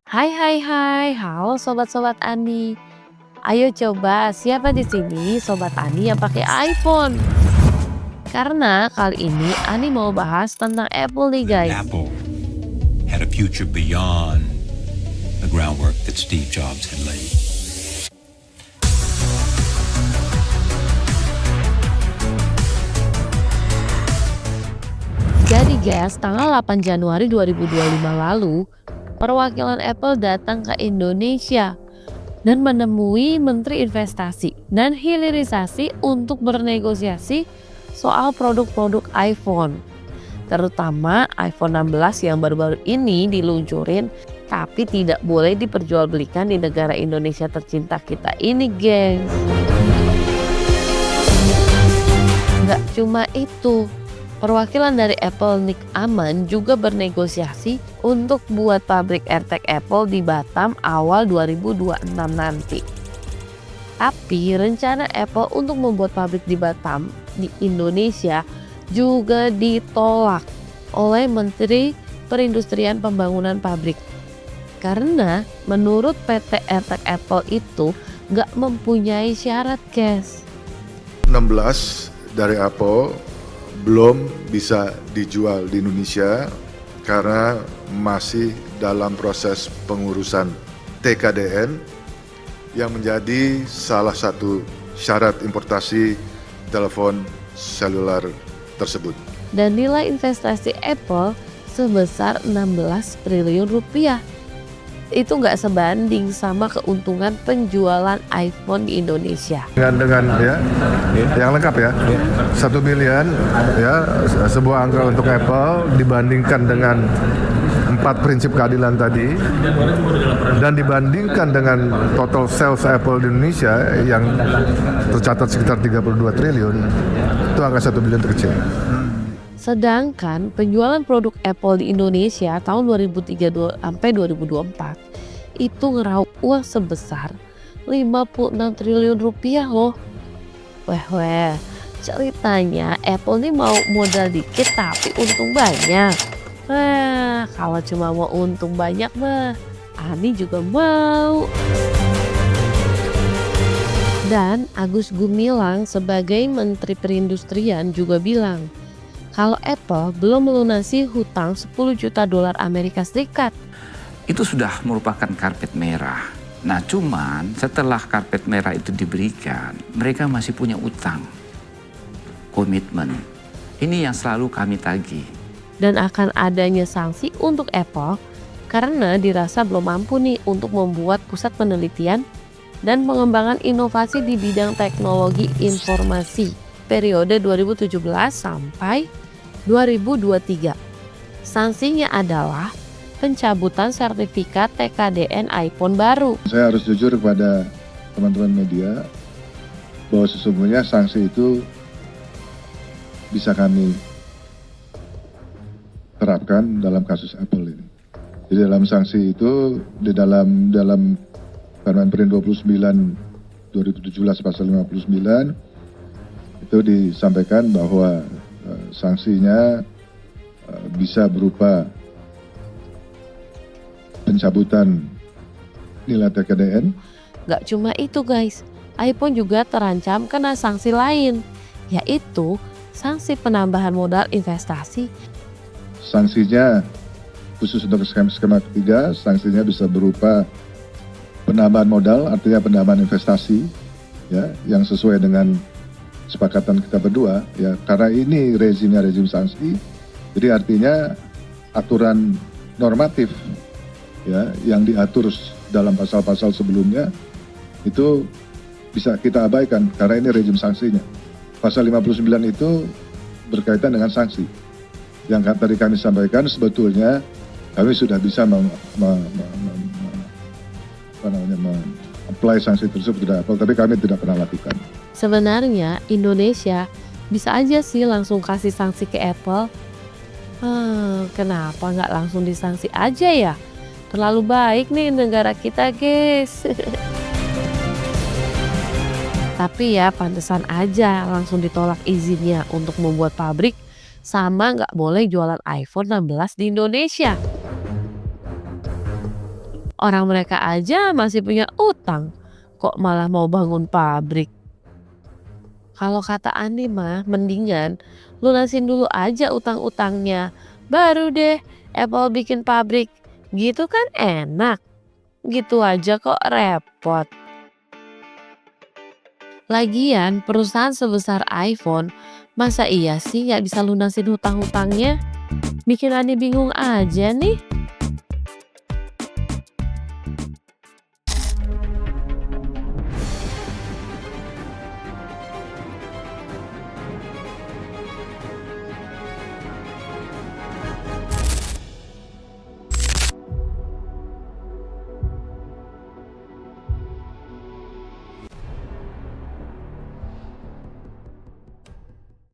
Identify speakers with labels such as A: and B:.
A: Hai hai hai, halo sobat-sobat Ani. Ayo coba siapa di sini sobat Ani yang pakai iPhone? Karena kali ini Ani mau bahas tentang Apple nih guys.
B: Apple had a future beyond the groundwork that Steve Jobs had laid.
A: Jadi guys, tanggal 8 Januari 2025 lalu, perwakilan Apple datang ke Indonesia dan menemui Menteri Investasi dan Hilirisasi untuk bernegosiasi soal produk-produk iPhone. Terutama iPhone 16 yang baru-baru ini diluncurin tapi tidak boleh diperjualbelikan di negara Indonesia tercinta kita ini, gengs. Nggak cuma itu, perwakilan dari Apple Nick Aman juga bernegosiasi untuk buat pabrik AirTag Apple di Batam awal 2026 nanti. Tapi rencana Apple untuk membuat pabrik di Batam di Indonesia juga ditolak oleh Menteri Perindustrian Pembangunan Pabrik. Karena menurut PT AirTag Apple itu nggak mempunyai syarat, guys.
C: 16 dari Apple belum bisa dijual di Indonesia karena masih dalam proses pengurusan TKDN yang menjadi salah satu syarat importasi telepon seluler tersebut.
A: Dan nilai investasi Apple sebesar 16 triliun rupiah. Itu nggak sebanding sama keuntungan penjualan iPhone di Indonesia.
C: Dengan ya, yang lengkap ya, 1 miliar ya, sebuah angka untuk Apple dibandingkan dengan 4 prinsip keadilan tadi dan dibandingkan dengan total sales Apple di Indonesia yang tercatat sekitar 32 triliun, itu angka 1 miliar terkecil.
A: Sedangkan penjualan produk Apple di Indonesia tahun 2003 sampai 2024 itu ngeraup uang sebesar 56 triliun rupiah loh. Weh, ceritanya Apple nih mau modal dikit tapi untung banyak. Kalau cuma mau untung banyak mah Ani juga mau. Dan Agus Gumilang sebagai Menteri Perindustrian juga bilang kalau Apple belum melunasi hutang 10 juta dolar Amerika Serikat.
D: Itu sudah merupakan karpet merah. Nah cuman setelah karpet merah itu diberikan, mereka masih punya utang, komitmen. Ini yang selalu kami tagih.
A: Dan akan adanya sanksi untuk Apple karena dirasa belum mampu nih untuk membuat pusat penelitian dan pengembangan inovasi di bidang teknologi informasi periode 2017 sampai 2023. Sanksinya adalah pencabutan sertifikat TKDN iPhone baru.
C: Saya harus jujur kepada teman-teman media bahwa sesungguhnya sanksi itu bisa kami terapkan dalam kasus Apple ini. Di dalam sanksi itu di dalam Permen Perin 29 2017 pasal 59 itu disampaikan bahwa sanksinya bisa berupa pencabutan nilai TKDN.
A: Gak cuma itu guys, iPhone juga terancam kena sanksi lain, yaitu sanksi penambahan modal investasi.
C: Sanksinya khusus untuk skema ketiga, sanksinya bisa berupa penambahan modal, artinya penambahan investasi ya, yang sesuai dengan kesepakatan kita berdua ya, karena ini rezimnya rezim sanksi, jadi artinya aturan normatif ya yang diatur dalam pasal-pasal sebelumnya itu bisa kita abaikan karena ini rezim sanksinya. Pasal 59 itu berkaitan dengan sanksi. Yang tadi kami sampaikan sebetulnya kami sudah bisa apply sanksi tersebut kepada Apple, tapi kami tidak pernah lakukan.
A: Sebenarnya Indonesia bisa aja sih langsung kasih sanksi ke Apple. Kenapa nggak langsung disanksi aja ya? Terlalu baik nih negara kita, guys. Tapi ya pantesan aja langsung ditolak izinnya untuk membuat pabrik, sama nggak boleh jualan iPhone 16 di Indonesia. Orang mereka aja masih punya utang, kok malah mau bangun pabrik. Kalau kata Ani mah mendingan lunasin dulu aja utang-utangnya. Baru deh Apple bikin pabrik. Gitu kan enak. Gitu aja kok repot. Lagian perusahaan sebesar iPhone, masa iya sih nggak bisa lunasin hutang-hutangnya? Bikin Ani bingung aja nih.